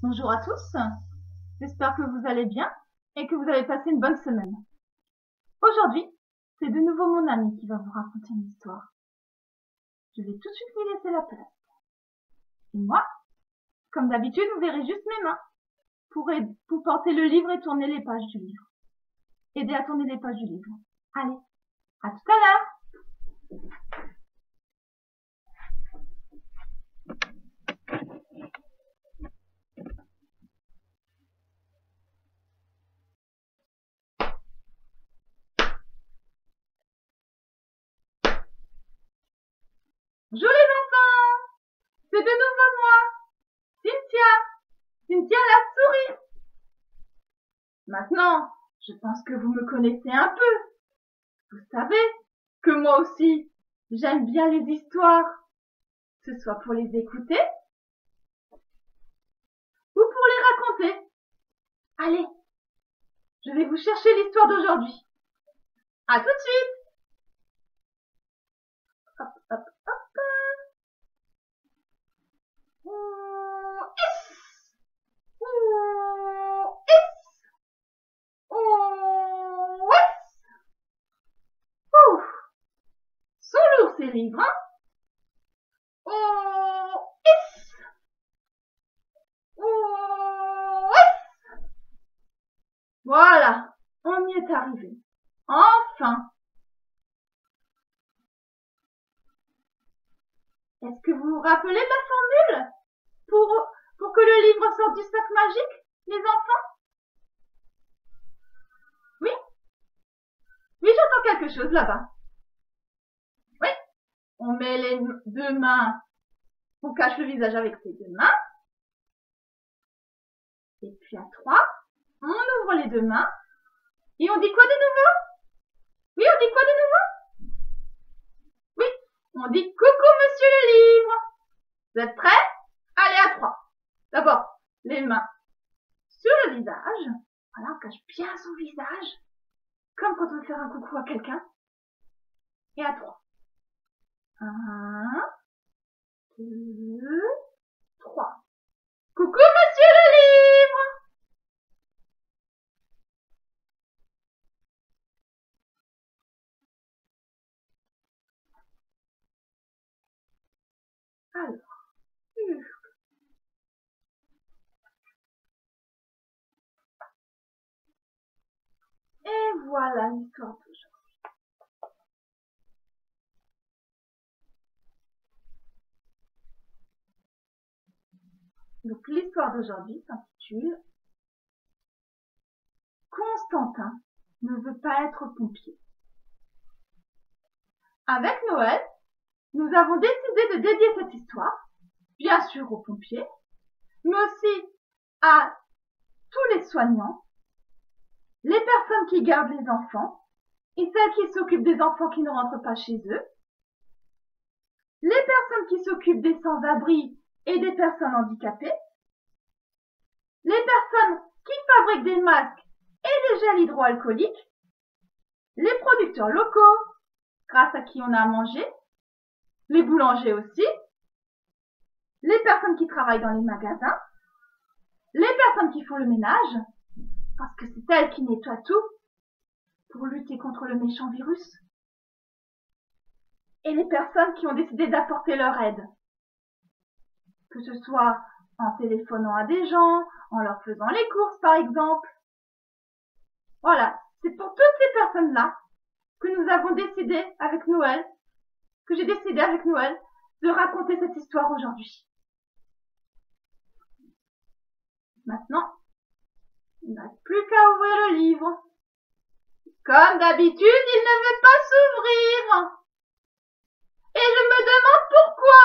Bonjour à tous, j'espère que vous allez bien et que vous avez passé une bonne semaine. Aujourd'hui, c'est de nouveau mon ami qui va vous raconter une histoire. Je vais tout de suite lui laisser la place. Et moi, comme d'habitude, vous verrez juste mes mains pour porter le livre et tourner les pages du livre. Aider à tourner les pages du livre. Allez, à tout à l'heure! Bonjour les enfants! C'est de nouveau moi, Cynthia la souris. Maintenant, je pense que vous me connaissez un peu. Vous savez que moi aussi, j'aime bien les histoires, que ce soit pour les écouter ou pour les raconter. Allez, je vais vous chercher l'histoire d'aujourd'hui. À tout de suite! Hop, hop, hop. Sont lourds ces livres, hein? Voilà, on y est arrivé. Enfin! Est-ce que vous vous rappelez de la formule pour que le livre sorte du sac magique, les enfants? Oui? Oui, j'entends quelque chose là-bas. Oui, on met les deux mains, on cache le visage avec ses deux mains. Et puis à 3, on ouvre les deux mains. Et on dit quoi de nouveau? Oui, on dit quoi de nouveau? Oui, on dit coucou monsieur le livre. Vous êtes prêts? Allez, à 3. D'abord, les mains sur le visage. Voilà, on cache bien son visage. Comme quand on veut faire un coucou à quelqu'un. Et à 3. 1, 2, 3. Coucou monsieur le livre! Alors, et voilà l'histoire d'aujourd'hui. Donc l'histoire d'aujourd'hui s'intitule Constantin ne veut pas être pompier. Avec Noël, nous avons décidé de dédier cette histoire, bien sûr aux pompiers, mais aussi à tous les soignants, les personnes qui gardent les enfants et celles qui s'occupent des enfants qui ne rentrent pas chez eux, les personnes qui s'occupent des sans-abri et des personnes handicapées, les personnes qui fabriquent des masques et des gels hydroalcooliques, les producteurs locaux, grâce à qui on a à manger, les boulangers aussi, les personnes qui travaillent dans les magasins, les personnes qui font le ménage, parce que c'est elles qui nettoient tout pour lutter contre le méchant virus, et les personnes qui ont décidé d'apporter leur aide, que ce soit en téléphonant à des gens, en leur faisant les courses par exemple. Voilà, c'est pour toutes ces personnes-là que nous avons décidé avec Noël, que j'ai décidé avec Noël de raconter cette histoire aujourd'hui. Maintenant, il n'a plus qu'à ouvrir le livre. Comme d'habitude, il ne veut pas s'ouvrir. Et je me demande pourquoi.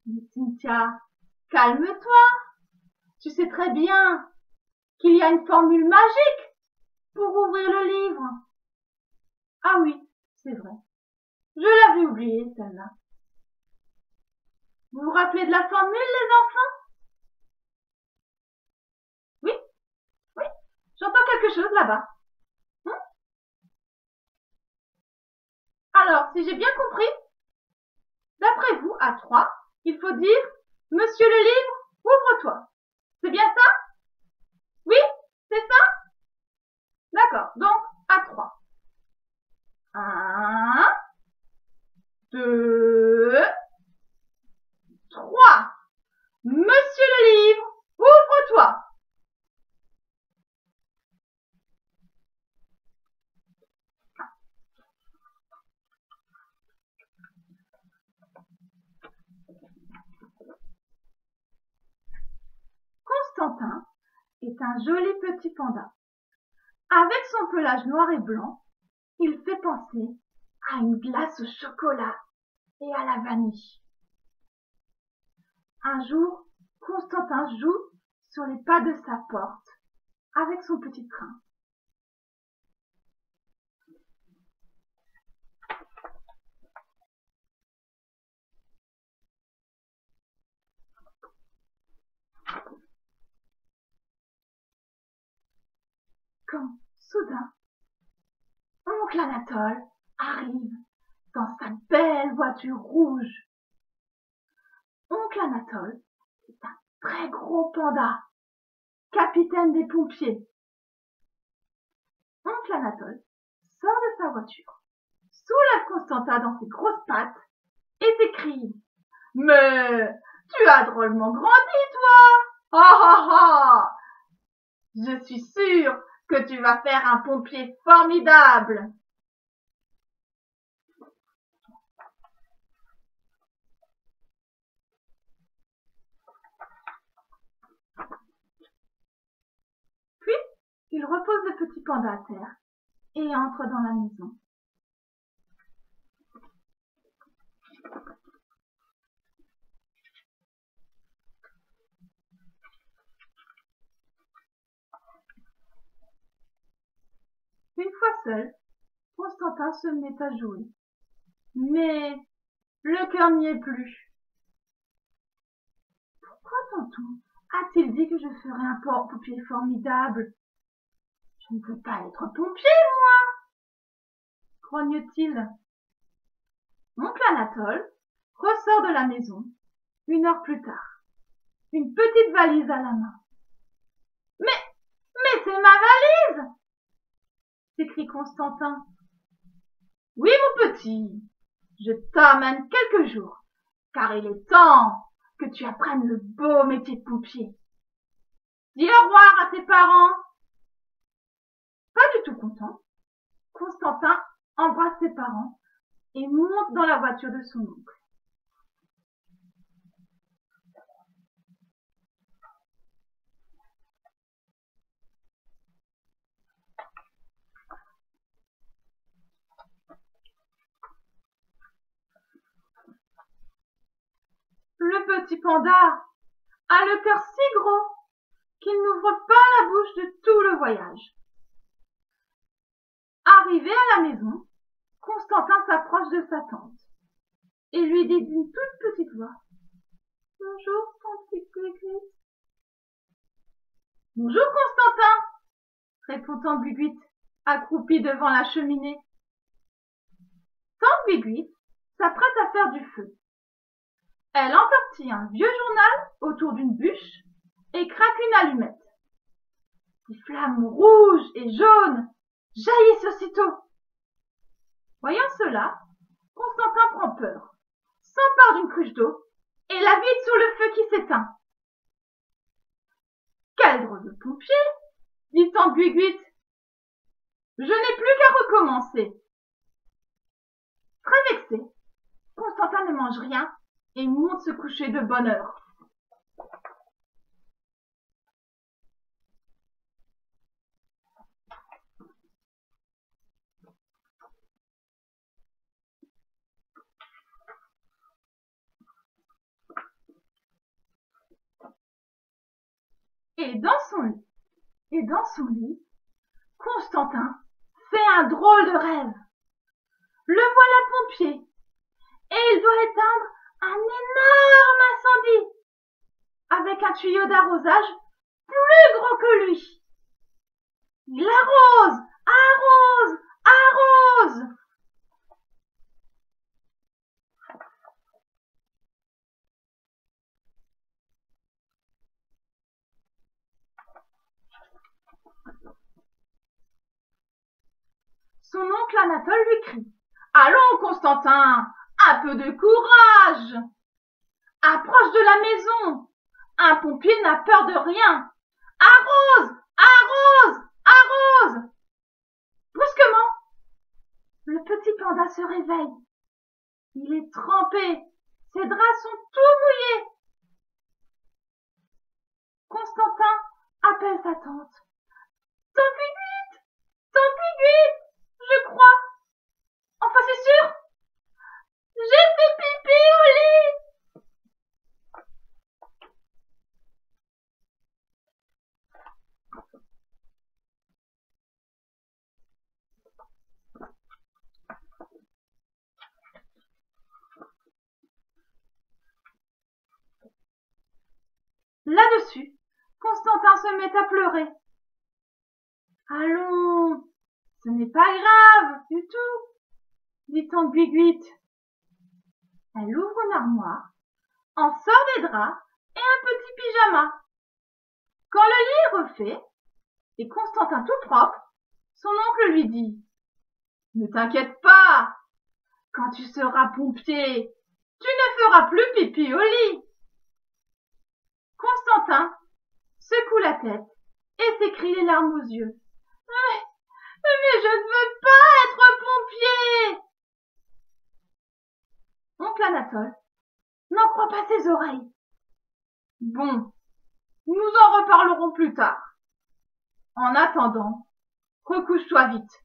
Mais Cynthia, calme-toi. Tu sais très bien qu'il y a une formule magique pour ouvrir le livre. Ah oui, c'est vrai. Je l'avais oublié, celle-là. Vous vous rappelez de la formule, les enfants? Oui, oui, j'entends quelque chose là-bas. Alors, si j'ai bien compris, d'après vous, à 3, il faut dire Monsieur le livre, ouvre-toi. C'est bien ça? Oui, c'est ça? D'accord, donc à 3. 1, 2, 3. Monsieur le livre, ouvre-toi. Constantin est un joli petit panda. Avec son pelage noir et blanc, il fait penser à une glace au chocolat et à la vanille. Un jour, Constantin joue sur les pas de sa porte avec son petit train. Quand, soudain, oncle Anatole arrive dans sa belle voiture rouge. Oncle Anatole est un très gros panda, capitaine des pompiers. Oncle Anatole sort de sa voiture, soulève Constantin dans ses grosses pattes et s'écrie « Mais tu as drôlement grandi, toi! Ah ah ah! Je suis sûre que tu vas faire un pompier formidable! » Puis, il repose le petit panda à terre et entre dans la maison. Une fois seul, Constantin se met à jouer. Mais le cœur n'y est plus. Pourquoi tonton a-t-il dit que je ferais un pompier formidable? Je ne veux pas être pompier, moi, grogne-t-il. Oncle Anatole ressort de la maison 1 heure plus tard, une petite valise à la main. Mais c'est ma valise! S'écrie Constantin. Oui, mon petit, je t'emmène quelques jours, car il est temps que tu apprennes le beau métier de pompier. Dis au revoir à tes parents. Pas du tout content, Constantin embrasse ses parents et monte dans la voiture de son oncle. Le petit panda a le cœur si gros qu'il n'ouvre pas la bouche de tout le voyage. Arrivé à la maison, Constantin s'approche de sa tante et lui dit d'une toute petite voix « Bonjour, tante Guiguite. »« Bonjour, Constantin » répond tante Guiguite, accroupie devant la cheminée. Tante Guiguite s'apprête à faire du feu. Elle entortille un vieux journal autour d'une bûche et craque une allumette. Des flammes rouges et jaunes jaillissent aussitôt. Voyant cela, Constantin prend peur, s'empare d'une cruche d'eau et la vide sur le feu qui s'éteint. Quel drôle de pompier, dit tante Guiguite. Je n'ai plus qu'à recommencer. Très vexé, Constantin ne mange rien et monte se coucher de bonne heure. Et dans son lit, Constantin fait un drôle de rêve. Le voilà pompier et il doit éteindre un énorme incendie avec un tuyau d'arrosage plus gros que lui. Il arrose, arrose, arrose. Son oncle Anatole lui crie: Allons, Constantin, un peu de courage! Approche de la maison! Un pompier n'a peur de rien! Arrose! Arrose! Arrose! Brusquement, le petit panda se réveille. Il est trempé. Ses draps sont tout mouillés. Constantin appelle sa tante. Tante Guiguite! Tante Guiguite! Je crois. Enfin, c'est sûr. J'ai fait pipi au lit. Là-dessus, Constantin se met à pleurer. Allons, ce n'est pas grave du tout, dit tante Guiguite. Elle ouvre une armoire, en sort des draps et un petit pyjama. Quand le lit est refait, et Constantin tout propre, son oncle lui dit: Ne t'inquiète pas, quand tu seras pompier, tu ne feras plus pipi au lit. Constantin secoue la tête et s'écrie les larmes aux yeux: Mais je ne veux pas être pompier! Oncle Anatole n'en croit pas ses oreilles. Bon, nous en reparlerons plus tard. En attendant, recouche-toi vite.